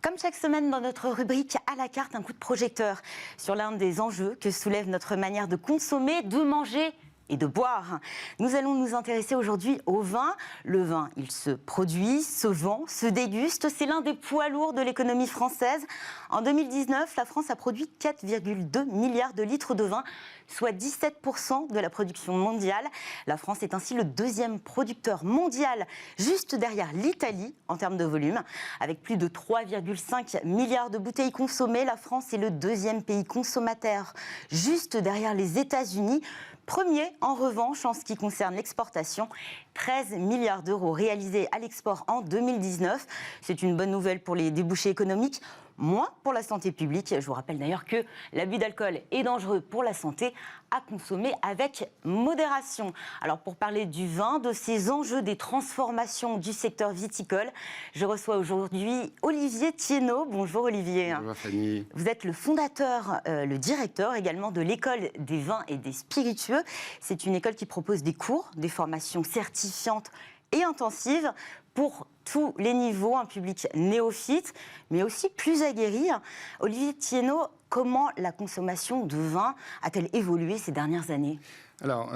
Comme chaque semaine dans notre rubrique à la carte, un coup de projecteur sur l'un des enjeux que soulève notre manière de consommer, de manger et de boire. Nous allons nous intéresser aujourd'hui au vin. Le vin, il se produit, se vend, se déguste. C'est l'un des poids lourds de l'économie française. En 2019, la France a produit 4,2 milliards de litres de vin, soit 17% de la production mondiale. La France est ainsi le deuxième producteur mondial, juste derrière l'Italie en termes de volume. Avec plus de 3,5 milliards de bouteilles consommées, la France est le deuxième pays consommateur, juste derrière les États-Unis. Premier, en revanche, en ce qui concerne l'exportation, 13 milliards d'euros réalisés à l'export en 2019. C'est une bonne nouvelle pour les débouchés économiques, moins pour la santé publique. Je vous rappelle d'ailleurs que l'abus d'alcool est dangereux pour la santé, à consommer avec modération. Alors pour parler du vin, de ces enjeux des transformations du secteur viticole, je reçois aujourd'hui Olivier Thiénot. Bonjour Olivier. Bonjour Fanny. Vous êtes le fondateur, le directeur également de l'école des vins et des spiritueux. C'est une école qui propose des cours, des formations certifiantes et intensives pour tous les niveaux, un public néophyte, mais aussi plus aguerri. Olivier Thiénot, comment la consommation de vin a-t-elle évolué ces dernières années ? Alors,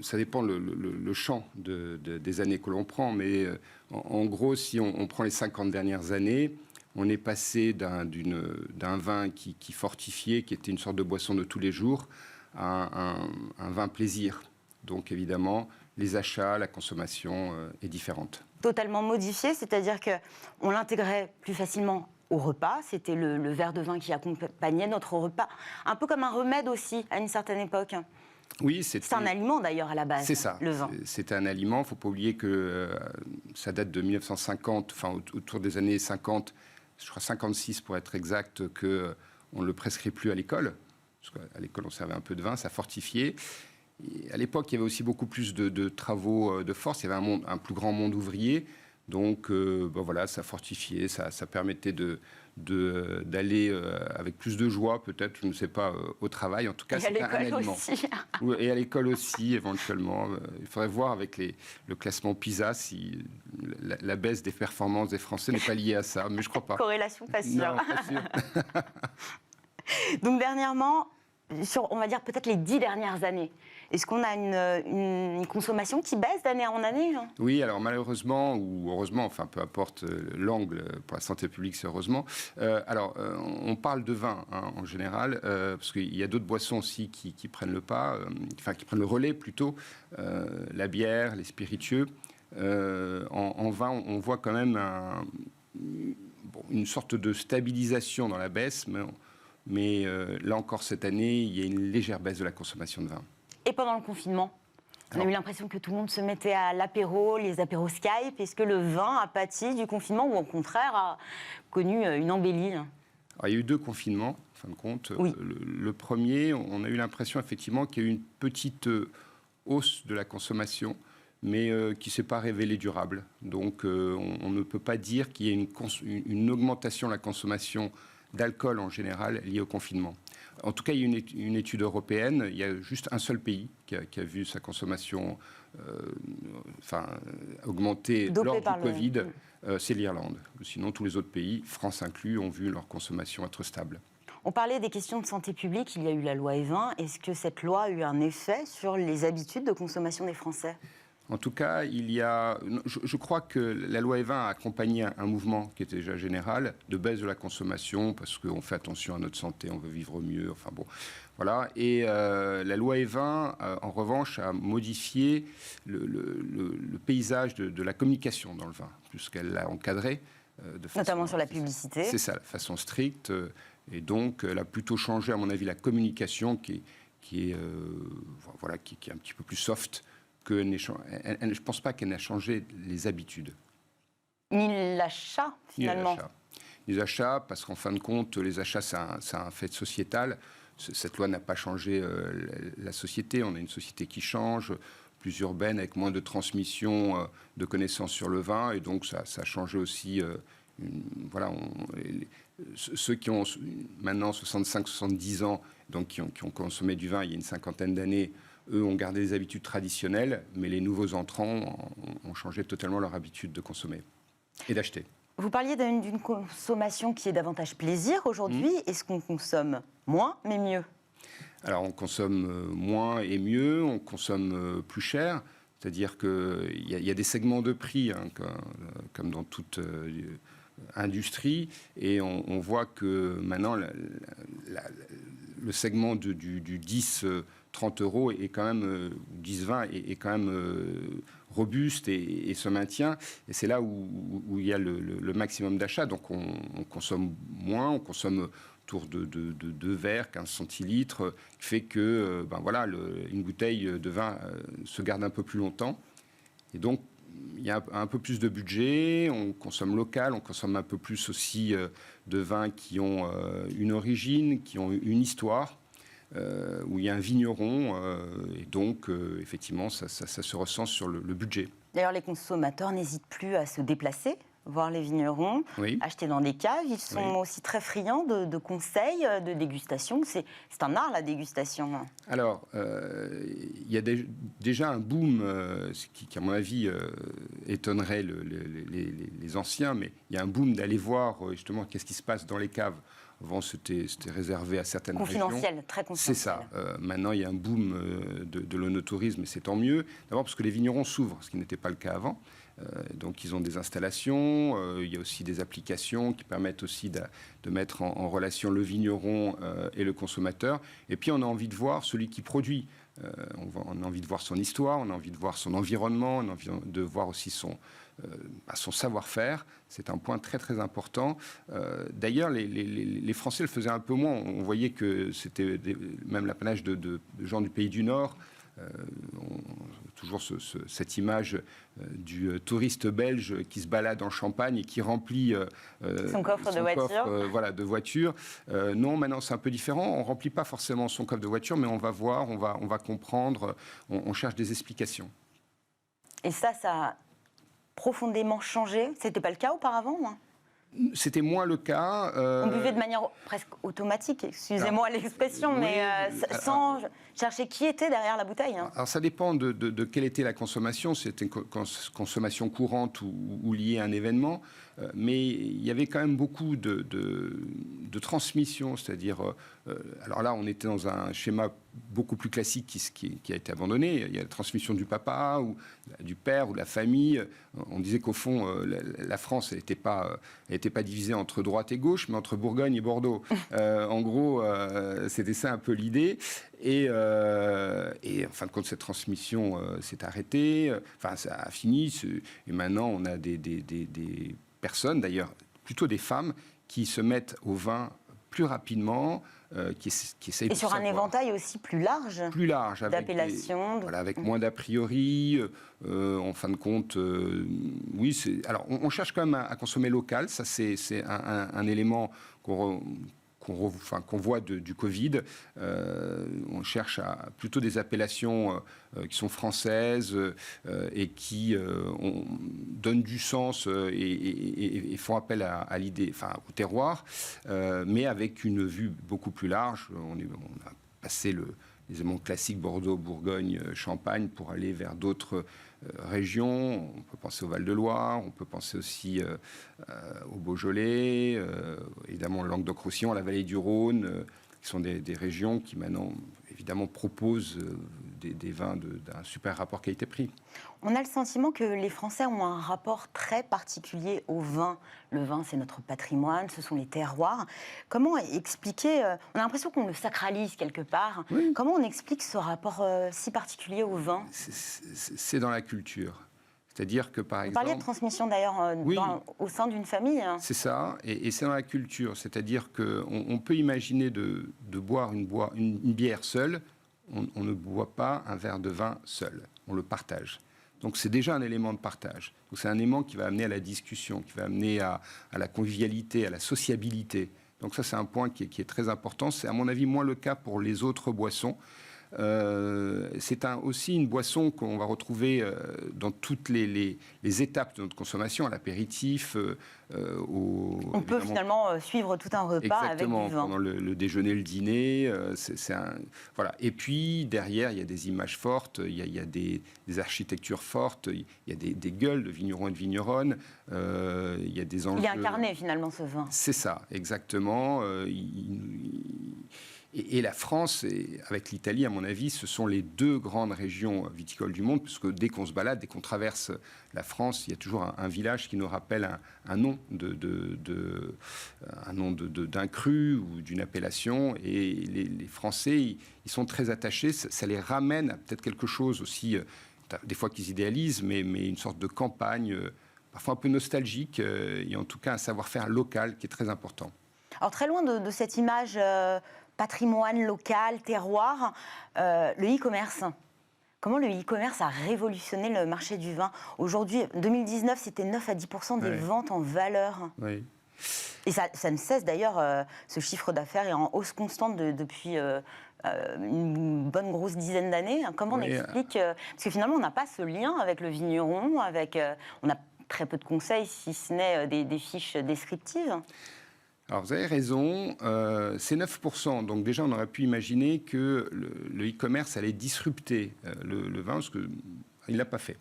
ça dépend le champ des années que l'on prend, mais en gros, si on prend les 50 dernières années, on est passé d'un vin qui fortifiait, qui était une sorte de boisson de tous les jours, à un vin plaisir. Donc évidemment, les achats, la consommation est différente. Totalement modifié, c'est-à-dire qu'on l'intégrait plus facilement au repas. C'était le verre de vin qui accompagnait notre repas, un peu comme un remède aussi à une certaine époque. Oui, c'est un aliment d'ailleurs à la base. C'est ça, le vin. C'est un aliment. Il ne faut pas oublier que ça date de 1950, enfin autour des années 50, je crois 56 pour être exact, qu'on ne le prescrit plus à l'école. Parce qu'à l'école, on servait un peu de vin, ça fortifiait. Et à l'époque, il y avait aussi beaucoup plus de travaux de force. Il y avait un plus grand monde ouvrier. Donc, voilà, ça fortifiait, ça permettait d'aller avec plus de joie, peut-être, je ne sais pas, au travail. En tout cas, c'était un aliment. Aussi. Et à l'école aussi, éventuellement. Il faudrait voir avec le classement PISA si la baisse des performances des Français n'est pas liée à ça, mais je ne crois pas. Corrélation pas sûre. Non, pas sûr. Donc, dernièrement, sur, on va dire, peut-être les 10 dernières années, est-ce qu'on a une consommation qui baisse d'année en année ? Oui, alors malheureusement, ou heureusement, enfin peu importe l'angle, pour la santé publique, c'est heureusement. On parle de vin en général, parce qu'il y a d'autres boissons aussi qui prennent le pas, qui prennent le relais plutôt, la bière, les spiritueux. En vin, on voit quand même une sorte de stabilisation dans la baisse, mais là encore cette année, il y a une légère baisse de la consommation de vin. Et pendant le confinement, on a eu l'impression que tout le monde se mettait à l'apéro, les apéros Skype. Est-ce que le vin a pâti du confinement ou au contraire a connu une embellie ? Alors, il y a eu 2 confinements, en fin de compte. Oui. Le premier, on a eu l'impression effectivement qu'il y a eu une petite hausse de la consommation, mais qui ne s'est pas révélée durable. Donc on ne peut pas dire qu'il y ait une augmentation de la consommation d'alcool en général liée au confinement. En tout cas, il y a une étude européenne, il y a juste un seul pays qui a vu sa consommation augmenter lors du Covid, c'est l'Irlande. Sinon, tous les autres pays, France inclus, ont vu leur consommation être stable. On parlait des questions de santé publique, il y a eu la loi E20. Est-ce que cette loi a eu un effet sur les habitudes de consommation des Français ? En tout cas, je crois que la loi E20 a accompagné un mouvement qui était déjà général, de baisse de la consommation, parce qu'on fait attention à notre santé, on veut vivre mieux, enfin bon, voilà. Et la loi E20, en revanche, a modifié le paysage de la communication dans le vin, puisqu'elle l'a encadré. Notamment sur la publicité. C'est ça, de façon stricte. Et donc, elle a plutôt changé, à mon avis, la communication qui est un petit peu plus soft. Je ne pense pas qu'elle n'a changé les habitudes. Ni l'achat, finalement. Les achats, parce qu'en fin de compte, les achats, c'est un fait sociétal. Cette loi n'a pas changé la société. On a une société qui change, plus urbaine, avec moins de transmission de connaissances sur le vin. Et donc, ça a changé aussi. Ceux qui ont maintenant 65-70 ans, donc qui ont consommé du vin il y a une cinquantaine d'années, eux ont gardé les habitudes traditionnelles, mais les nouveaux entrants ont changé totalement leur habitude de consommer et d'acheter. Vous parliez d'une consommation qui est davantage plaisir aujourd'hui. Est-ce qu'on consomme moins, mais mieux? Alors, on consomme moins et mieux, on consomme plus cher. C'est-à-dire qu'il y a des segments de prix, hein, comme dans toute industrie, et on voit que maintenant, le segment du 10-30 euros est quand même, 10-20 est quand même robuste et se maintient. Et c'est là où il y a le maximum d'achat. Donc on consomme moins, on consomme autour de 2 verres, 15 centilitres, qui fait que une bouteille de vin se garde un peu plus longtemps. Et donc, il y a un peu plus de budget, on consomme local, on consomme un peu plus aussi de vins qui ont une origine, qui ont une histoire, où il y a un vigneron, et donc, effectivement, ça se ressent sur le budget. D'ailleurs, les consommateurs n'hésitent plus à se déplacer, voir les vignerons, acheter dans des caves. Ils sont aussi très friands de conseils, de dégustation. C'est un art, la dégustation. Alors, il y a déjà un boom qui, à mon avis, étonnerait les anciens, mais il y a un boom d'aller voir justement qu'est-ce qui se passe dans les caves. Avant, c'était réservé à certaines régions. Confidentiel, très confidentiel. C'est ça. Maintenant, il y a un boom de l'œnotourisme, et c'est tant mieux. D'abord parce que les vignerons s'ouvrent, ce qui n'était pas le cas avant. Donc, ils ont des installations. Il y a aussi des applications qui permettent aussi de mettre en relation le vigneron et le consommateur. Et puis, on a envie de voir celui qui produit. On a envie de voir son histoire, on a envie de voir son environnement, on a envie de voir aussi son savoir-faire. C'est un point très très important. D'ailleurs, les Français le faisaient un peu moins. On voyait que c'était même l'apanage de gens du pays du Nord. Toujours cette image du touriste belge qui se balade en Champagne et qui remplit son coffre de voiture. De voiture. Non, maintenant c'est un peu différent. On ne remplit pas forcément son coffre de voiture, mais on va voir, on va comprendre, on cherche des explications. Et ça a profondément changé. C'était pas le cas auparavant, hein? C'était moins le cas. On buvait de manière presque automatique, excusez-moi l'expression, mais sans chercher qui était derrière la bouteille. Hein. Alors ça dépend de quelle était la consommation. C'était une consommation courante ou liée à un événement. Mais il y avait quand même beaucoup de transmission. C'est-à-dire, alors là, on était dans un schéma beaucoup plus classique qui a été abandonné. Il y a la transmission du papa, ou du père, ou de la famille. On disait qu'au fond, la France n'était pas divisée entre droite et gauche, mais entre Bourgogne et Bordeaux. En gros, c'était ça un peu l'idée. Et en fin de compte, cette transmission s'est arrêtée. Enfin, ça a fini. Et maintenant, on a des personnes, d'ailleurs, plutôt des femmes, qui se mettent au vin plus rapidement, qui essayent de sur savoir. Un éventail aussi plus large d'appellations. Avec moins d'a priori. En fin de compte, oui. Alors, on cherche quand même à consommer local. Ça, c'est un élément qu'on voit du Covid. On cherche plutôt des appellations qui sont françaises et qui donnent du sens et font appel à l'idée, au terroir, mais avec une vue beaucoup plus large. On a passé les éléments classiques Bordeaux, Bourgogne, Champagne pour aller vers d'autres régions. On peut penser au Val-de-Loire, on peut penser aussi au Beaujolais, évidemment le Languedoc-Roussillon, la vallée du Rhône, qui sont des régions qui maintenant évidemment proposent des vins d'un super rapport qualité-prix. On a le sentiment que les Français ont un rapport très particulier au vin. Le vin, c'est notre patrimoine, ce sont les terroirs. Comment expliquer on a l'impression qu'on le sacralise quelque part. Oui. Comment on explique ce rapport si particulier au vin? C'est dans la culture. C'est-à-dire que, par exemple... Vous parliez de transmission, d'ailleurs, au sein d'une famille. C'est ça, et c'est dans la culture. C'est-à-dire qu'on peut imaginer de boire une bière seule. On ne boit pas un verre de vin seul. On le partage. Donc, c'est déjà un élément de partage. Donc, c'est un élément qui va amener à la discussion, qui va amener à la convivialité, à la sociabilité. Donc, ça, c'est un point qui est très important. C'est, à mon avis, moins le cas pour les autres boissons. C'est aussi une boisson qu'on va retrouver dans toutes les étapes de notre consommation, à l'apéritif. On peut finalement suivre tout un repas avec du vin. Pendant le déjeuner, le dîner. Voilà. Et puis, derrière, il y a des images fortes, il y a des architectures fortes, il y a des gueules de vignerons et de vigneronnes, il y a des enjeux... Il est incarné, finalement, ce vin. C'est ça, exactement. Et la France, avec l'Italie, à mon avis, ce sont les deux grandes régions viticoles du monde, puisque dès qu'on se balade, dès qu'on traverse la France, il y a toujours un village qui nous rappelle un nom d'un cru ou d'une appellation. Et les Français, ils sont très attachés. Ça les ramène à peut-être quelque chose aussi, des fois qu'ils idéalisent, mais une sorte de campagne, parfois un peu nostalgique, et en tout cas un savoir-faire local qui est très important. Alors très loin de cette image patrimoine local, terroir, le e-commerce. Comment le e-commerce a révolutionné le marché du vin? Aujourd'hui, 2019, c'était 9 à 10% des ventes en valeur. Oui. Et ça ne cesse d'ailleurs, ce chiffre d'affaires est en hausse constante depuis une bonne grosse dizaine d'années. Comment on explique parce que finalement, on n'a pas ce lien avec le vigneron, on a très peu de conseils, si ce n'est des fiches descriptives. Alors, vous avez raison, c'est 9%. Donc déjà, on aurait pu imaginer que le e-commerce allait disrupter le vin, parce qu'il ne l'a pas fait.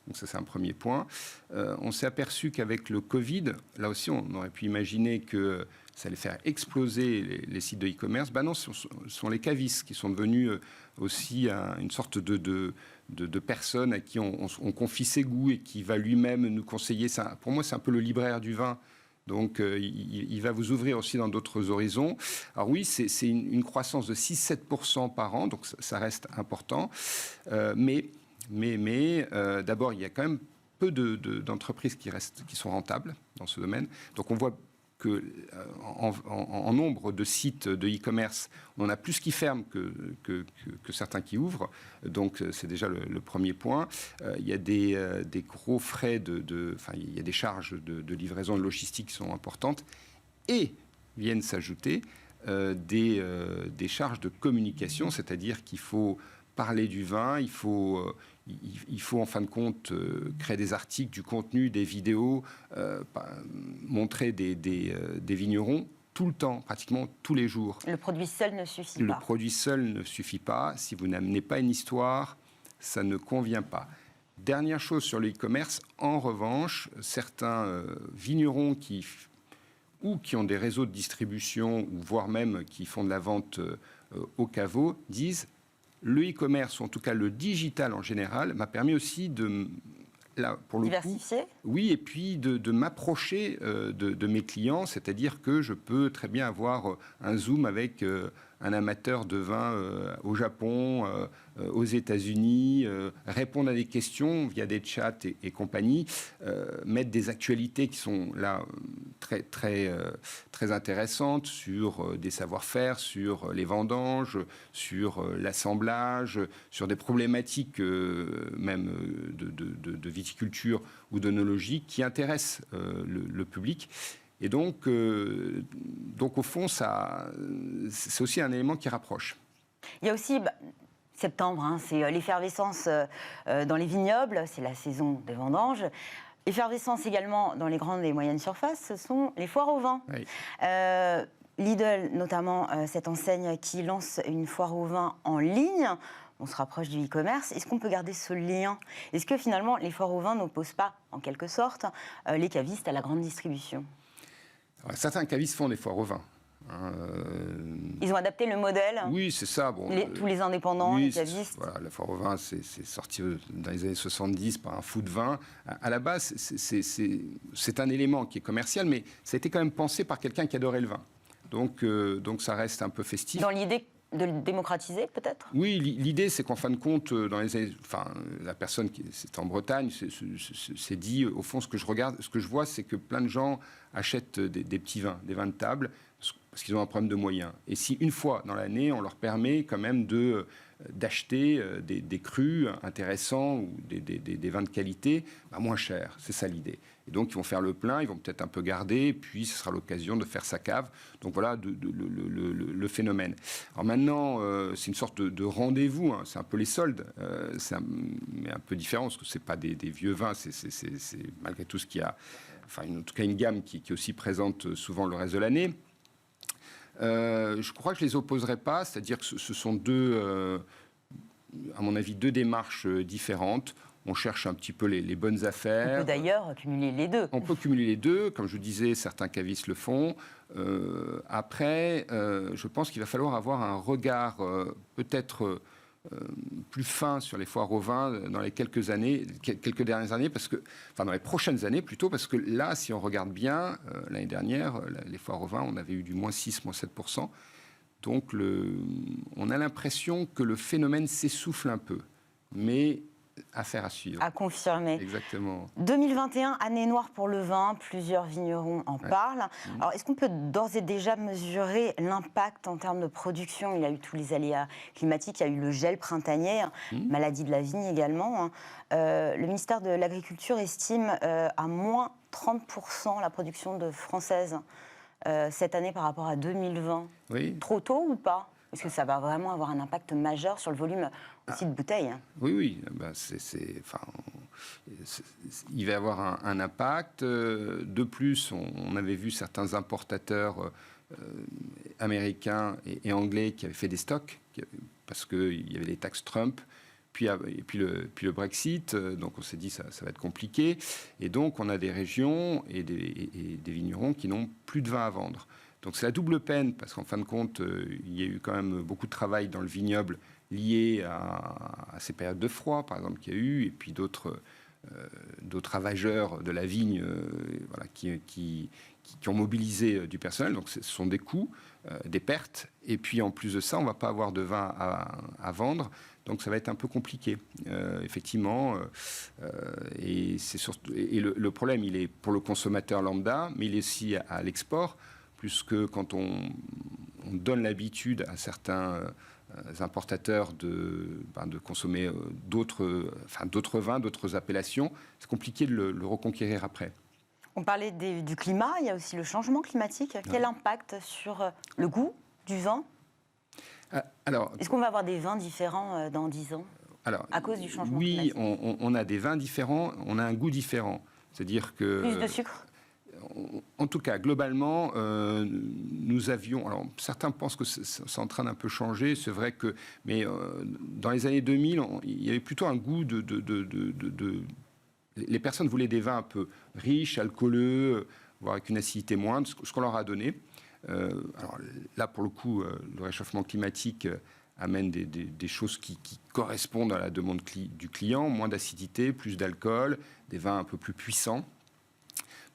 Donc ça, c'est un premier point. On s'est aperçu qu'avec le Covid, là aussi, on aurait pu imaginer que ça allait faire exploser les sites de e-commerce. Ben non, ce sont les cavistes qui sont devenus aussi une sorte de personne à qui on confie ses goûts et qui va lui-même nous conseiller. Pour moi, c'est un peu le libraire du vin. Donc, il va vous ouvrir aussi dans d'autres horizons. Alors oui, c'est une croissance de 6-7% par an, donc ça reste important. Mais d'abord, il y a quand même peu d'entreprises qui sont rentables dans ce domaine. Donc, on voit que en nombre de sites de e-commerce, on a plus qui ferment que certains qui ouvrent. Donc, c'est déjà le premier point. Il y a des gros frais il y a des charges de livraison de logistique qui sont importantes. Et viennent s'ajouter des charges de communication, c'est-à-dire qu'il faut parler du vin, il faut en fin de compte créer des articles, du contenu, des vidéos, montrer des vignerons tout le temps, pratiquement tous les jours. Le produit seul ne suffit pas. Le produit seul ne suffit pas. Si vous n'amenez pas une histoire, ça ne convient pas. Dernière chose sur le e-commerce, en revanche, certains vignerons qui ont des réseaux de distribution, ou voire même qui font de la vente au caveau, disent le e-commerce, ou en tout cas le digital en général, m'a permis aussi pour le diversifier. Oui, et puis de m'approcher de mes clients, c'est-à-dire que je peux très bien avoir un Zoom avec un amateur de vin au Japon, aux États-Unis, répondre à des questions via des chats et compagnie, mettre des actualités qui sont là très, très, très intéressantes sur des savoir-faire, sur les vendanges, sur l'assemblage, sur des problématiques même de viticulture ou d'œnologie qui intéressent le public. Et donc au fond, c'est aussi un élément qui rapproche. Il y a aussi, septembre, c'est l'effervescence dans les vignobles, c'est la saison des vendanges. Effervescence également dans les grandes et moyennes surfaces, ce sont les foires au vin. Oui. Lidl, notamment, cette enseigne qui lance une foire au vin en ligne. On se rapproche du e-commerce. Est-ce qu'on peut garder ce lien? Est-ce que finalement, les foires au vin n'opposent pas, en quelque sorte, les cavistes à la grande distribution? Alors, certains cavistes font des foires au vin. Ils ont adapté le modèle. Oui, c'est ça. Bon, tous les indépendants, les cavistes. Voilà, la foire au vin, c'est sorti dans les années 70 par un fou de vin. À la base, c'est un élément qui est commercial, mais ça a été quand même pensé par quelqu'un qui adorait le vin. Donc ça reste un peu festif. Dans l'idée de le démocratiser, peut-être? Oui, l'idée, c'est qu'en fin de compte, la personne qui est en Bretagne s'est dit, au fond, ce que je vois, c'est que plein de gens achètent des petits vins, des vins de table, parce qu'ils ont un problème de moyens. Et si une fois dans l'année, on leur permet quand même de d'acheter des crus intéressants ou des vins de qualité moins chers. C'est ça l'idée. Et donc, ils vont faire le plein, ils vont peut-être un peu garder, puis ce sera l'occasion de faire sa cave. Donc voilà le phénomène. Alors maintenant, c'est une sorte de rendez-vous, hein. C'est un peu les soldes, mais un peu différent, parce que ce n'est pas des vieux vins, c'est malgré tout ce qu'il y a, enfin en tout cas une gamme qui aussi présente souvent le reste de l'année. Je crois que je ne les opposerai pas, c'est-à-dire que ce sont à mon avis, deux démarches différentes. On cherche un petit peu les bonnes affaires. On peut d'ailleurs cumuler les deux. On peut cumuler les deux. Comme je disais, certains cavistes le font. Après, je pense qu'il va falloir avoir un regard peut-être plus fin sur les foires au vin dans les quelques dernières années, dans les prochaines années plutôt, parce que là, si on regarde bien, l'année dernière, les foires au vin, on avait eu du moins 6, moins 7%. Donc, on a l'impression que le phénomène s'essouffle un peu. Mais affaire à suivre. À confirmer. Exactement. 2021, année noire pour le vin, plusieurs vignerons en parlent. Alors, est-ce qu'on peut d'ores et déjà mesurer l'impact en termes de production? Il y a eu tous les aléas climatiques, il y a eu le gel printanier, maladie de la vigne également. Le ministère de l'Agriculture estime à moins 30% la production française cette année par rapport à 2020. Oui. Trop tôt ou pas? Est-ce que ça va vraiment avoir un impact majeur sur le volume aussi de bouteilles? Oui. Il va y avoir un impact. De plus, on avait vu certains importateurs américains et anglais qui avaient fait des stocks parce qu'il y avait les taxes Trump. Et puis le Brexit, donc on s'est dit ça va être compliqué. Et donc on a des régions et des vignerons qui n'ont plus de vin à vendre. Donc c'est la double peine, parce qu'en fin de compte, il y a eu quand même beaucoup de travail dans le vignoble lié à ces périodes de froid, par exemple, qu'il y a eu, et puis d'autres ravageurs de la vigne qui ont mobilisé du personnel. Donc ce sont des coûts, des pertes, et puis en plus de ça, on ne va pas avoir de vin à vendre. Donc ça va être un peu compliqué, effectivement. Et le problème, il est pour le consommateur lambda, mais il est aussi à l'export, puisque quand on donne l'habitude à certains importateurs de consommer d'autres vins, d'autres appellations, c'est compliqué de le reconquérir après. On parlait du climat, il y a aussi le changement climatique. Quel impact sur le goût du vin? Est-ce qu'on va avoir des vins différents dans 10 ans à cause du changement climatique? Oui, on a des vins différents, on a un goût différent. C'est-à-dire que... Plus de sucre? En tout cas, globalement, nous avions... Alors, certains pensent que c'est en train d'un peu changer, c'est vrai que... Mais dans les années 2000, il y avait plutôt un goût les personnes voulaient des vins un peu riches, alcooleux, voire avec une acidité moindre, ce qu'on leur a donné. Alors là, pour le coup, le réchauffement climatique amène des choses qui correspondent à la demande du client, moins d'acidité, plus d'alcool, des vins un peu plus puissants.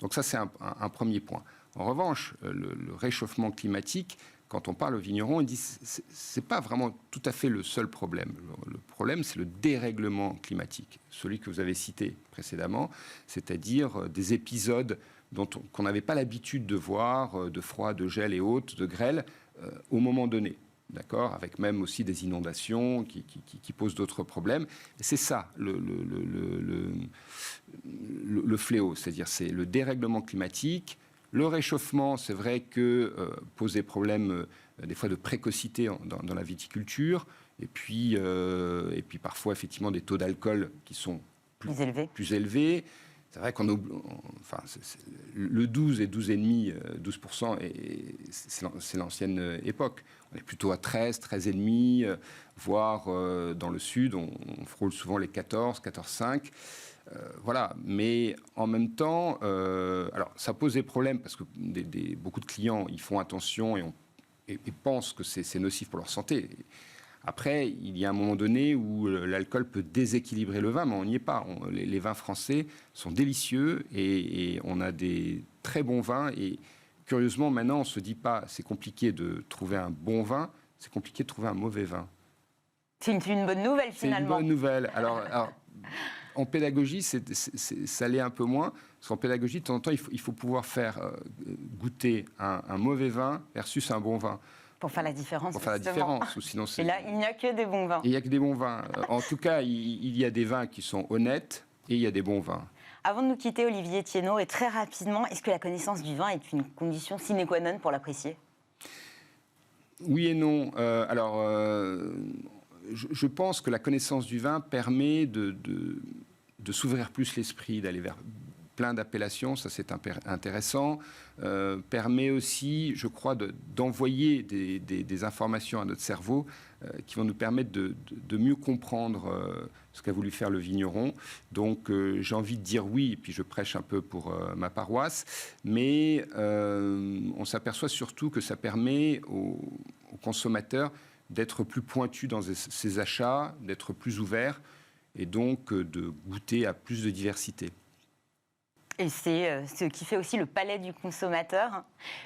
Donc ça, c'est un premier point. En revanche, le réchauffement climatique, quand on parle aux vignerons, ils disent que ce n'est pas vraiment tout à fait le seul problème. Le problème, c'est le dérèglement climatique, celui que vous avez cité précédemment, c'est-à-dire des épisodes qu'on n'avait pas l'habitude de voir, de froid, de gel et autres, de grêle, au moment donné. D'accord, avec même aussi des inondations qui posent d'autres problèmes. Et c'est ça le fléau, c'est-à-dire c'est le dérèglement climatique. Le réchauffement, c'est vrai que pose des problèmes des fois de précocité dans la viticulture, et puis parfois effectivement des taux d'alcool qui sont plus élevés. C'est vrai le 12 et 12,5%, 12%, c'est l'ancienne époque. On est plutôt à 13, 13,5%, voire dans le sud, on frôle souvent les 14, 14,5%. Voilà, mais en même temps, alors ça pose des problèmes parce que beaucoup de clients ils font attention et pensent que c'est nocif pour leur santé. Après, il y a un moment donné où l'alcool peut déséquilibrer le vin, mais on n'y est pas. Les vins français sont délicieux et on a des très bons vins. Et curieusement, maintenant, on ne se dit pas c'est compliqué de trouver un bon vin, c'est compliqué de trouver un mauvais vin. C'est une bonne nouvelle, finalement. C'est une bonne nouvelle. Alors en pédagogie, ça l'est un peu moins. Parce qu'en pédagogie, de temps en temps, il faut pouvoir faire goûter un mauvais vin versus un bon vin. Pour faire la différence. Pour faire la justement. différence. Ou sinon, Et là, il n'y a que des bons vins. Il n'y a que des bons vins. En tout cas, il y a des vins qui sont honnêtes et il y a des bons vins. Avant de nous quitter, Olivier Thiénot, et très rapidement, est-ce que la connaissance du vin est une condition sine qua non pour l'apprécier? Oui et non. Je pense que la connaissance du vin permet de s'ouvrir plus l'esprit, d'aller vers plein d'appellations, ça c'est intéressant. Permet aussi, je crois, d'envoyer des informations à notre cerveau qui vont nous permettre de mieux comprendre ce qu'a voulu faire le vigneron. Donc j'ai envie de dire oui, et puis je prêche un peu pour ma paroisse, mais on s'aperçoit surtout que ça permet aux consommateurs d'être plus pointus dans ses achats, d'être plus ouverts, et donc de goûter à plus de diversité. Et c'est ce qui fait aussi le palais du consommateur.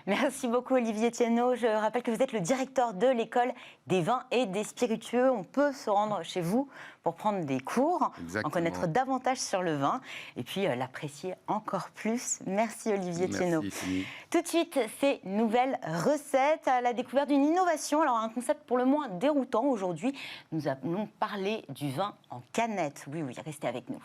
Merci beaucoup Olivier Thiénot. Je rappelle que vous êtes le directeur de l'école des vins et des spiritueux. On peut se rendre chez vous pour prendre des cours, en connaître davantage sur le vin et puis l'apprécier encore plus. Merci Olivier Thiénot. Tout de suite, ces nouvelles recettes à la découverte d'une innovation. Alors un concept pour le moins déroutant aujourd'hui. Nous allons parler du vin en canette. Oui, restez avec nous.